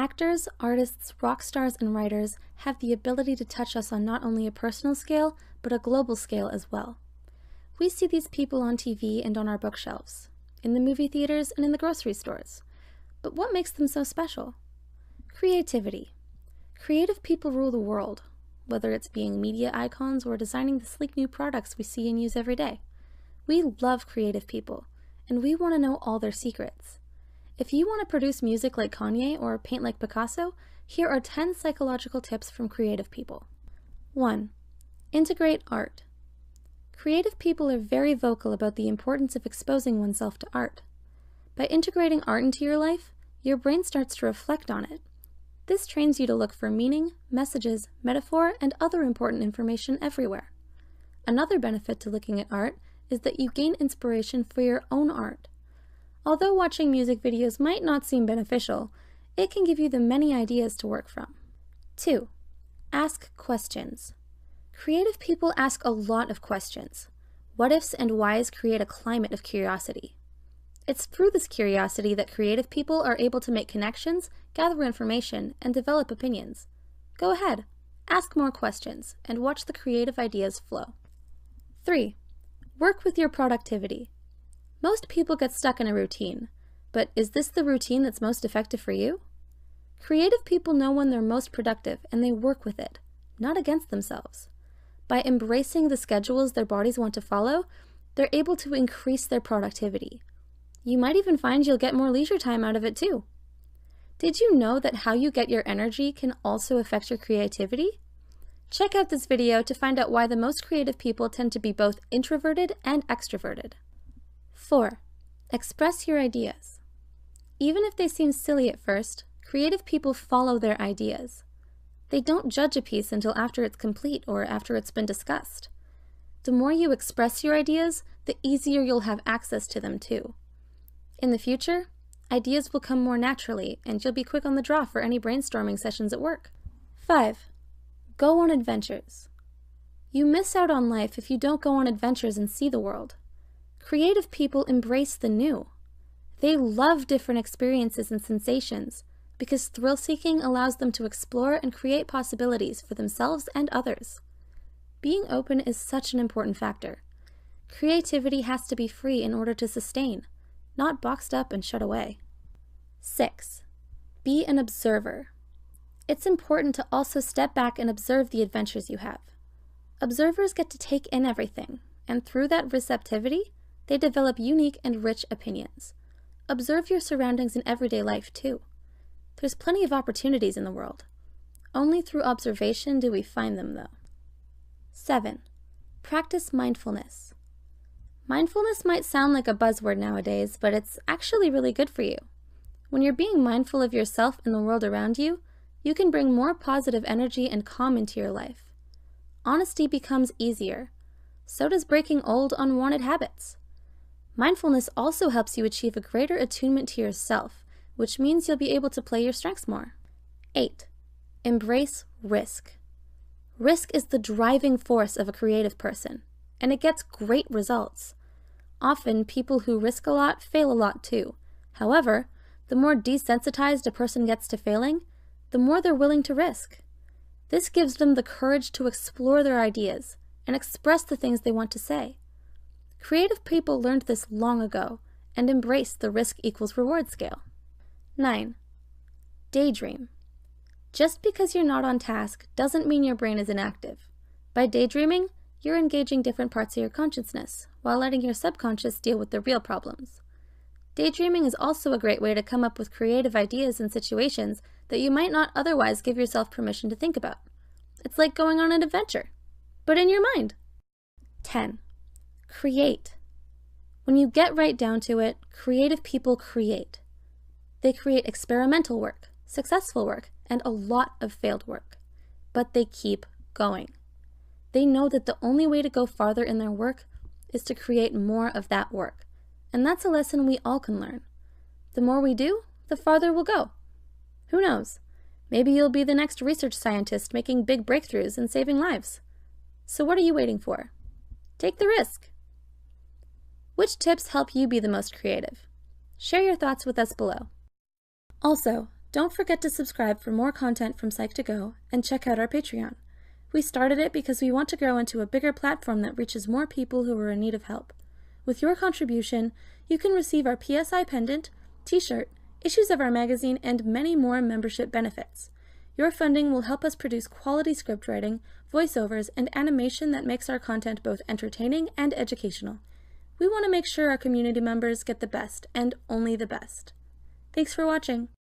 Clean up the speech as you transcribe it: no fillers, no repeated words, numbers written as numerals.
Actors, artists, rock stars, and writers have the ability to touch us on not only a personal scale, but a global scale as well. We see these people on TV and on our bookshelves, in the movie theaters and in the grocery stores. But what makes them so special? Creativity. Creative people rule the world, whether it's being media icons or designing the sleek new products we see and use every day. We love creative people, and we want to know all their secrets. If you want to produce music like Kanye or paint like Picasso, here are 10 psychological tips from creative people. 1. Integrate art. Creative people are very vocal about the importance of exposing oneself to art. By integrating art into your life, your brain starts to reflect on it. This trains you to look for meaning, messages, metaphor, and other important information everywhere. Another benefit to looking at art is that you gain inspiration for your own art. Although watching music videos might not seem beneficial, it can give you the many ideas to work from. 2. Ask questions. Creative people ask a lot of questions. What ifs and whys create a climate of curiosity. It's through this curiosity that creative people are able to make connections, gather information, and develop opinions. Go ahead, ask more questions, and watch the creative ideas flow. 3. Work with your productivity. Most people get stuck in a routine, but is this the routine that's most effective for you? Creative people know when they're most productive, and they work with it, not against themselves. By embracing the schedules their bodies want to follow, they're able to increase their productivity. You might even find you'll get more leisure time out of it too. Did you know that how you get your energy can also affect your creativity? Check out this video to find out why the most creative people tend to be both introverted and extroverted. 4. Express your ideas. Even if they seem silly at first, creative people follow their ideas. They don't judge a piece until after it's complete or after it's been discussed. The more you express your ideas, the easier you'll have access to them too. In the future, ideas will come more naturally, and you'll be quick on the draw for any brainstorming sessions at work. 5. Go on adventures. You miss out on life if you don't go on adventures and see the world. Creative people embrace the new. They love different experiences and sensations because thrill-seeking allows them to explore and create possibilities for themselves and others. Being open is such an important factor. Creativity has to be free in order to sustain, not boxed up and shut away. 6. Be an observer. It's important to also step back and observe the adventures you have. Observers get to take in everything, and through that receptivity, they develop unique and rich opinions. Observe your surroundings in everyday life too. There's plenty of opportunities in the world. Only through observation do we find them though. 7. Practice mindfulness. Mindfulness might sound like a buzzword nowadays, but it's actually really good for you. When you're being mindful of yourself and the world around you, you can bring more positive energy and calm into your life. Honesty becomes easier. So does breaking old, unwanted habits. Mindfulness also helps you achieve a greater attunement to yourself, which means you'll be able to play your strengths more. 8. Embrace risk. Risk is the driving force of a creative person, and it gets great results. Often, people who risk a lot fail a lot too. However, the more desensitized a person gets to failing, the more they're willing to risk. This gives them the courage to explore their ideas and express the things they want to say. Creative people learned this long ago and embraced the risk equals reward scale. 9. Daydream. Just because you're not on task doesn't mean your brain is inactive. By daydreaming, you're engaging different parts of your consciousness while letting your subconscious deal with the real problems. Daydreaming is also a great way to come up with creative ideas and situations that you might not otherwise give yourself permission to think about. It's like going on an adventure, but in your mind. 10. Create. When you get right down to it, creative people create. They create experimental work, successful work, and a lot of failed work. But they keep going. They know that the only way to go farther in their work is to create more of that work. And that's a lesson we all can learn. The more we do, the farther we'll go. Who knows? Maybe you'll be the next research scientist making big breakthroughs and saving lives. So what are you waiting for? Take the risk. Which tips help you be the most creative? Share your thoughts with us below. Also, Don't forget to subscribe for more content from Psych2Go and check out our Patreon. We started it because we want to grow into a bigger platform that reaches more people who are in need of help. With your contribution, you can receive our PSI pendant, t-shirt, issues of our magazine, and many more membership benefits. Your funding will help us produce quality script writing, voiceovers, and animation that makes our content both entertaining and educational. We want to make sure our community members get the best, and only the best. Thanks for watching.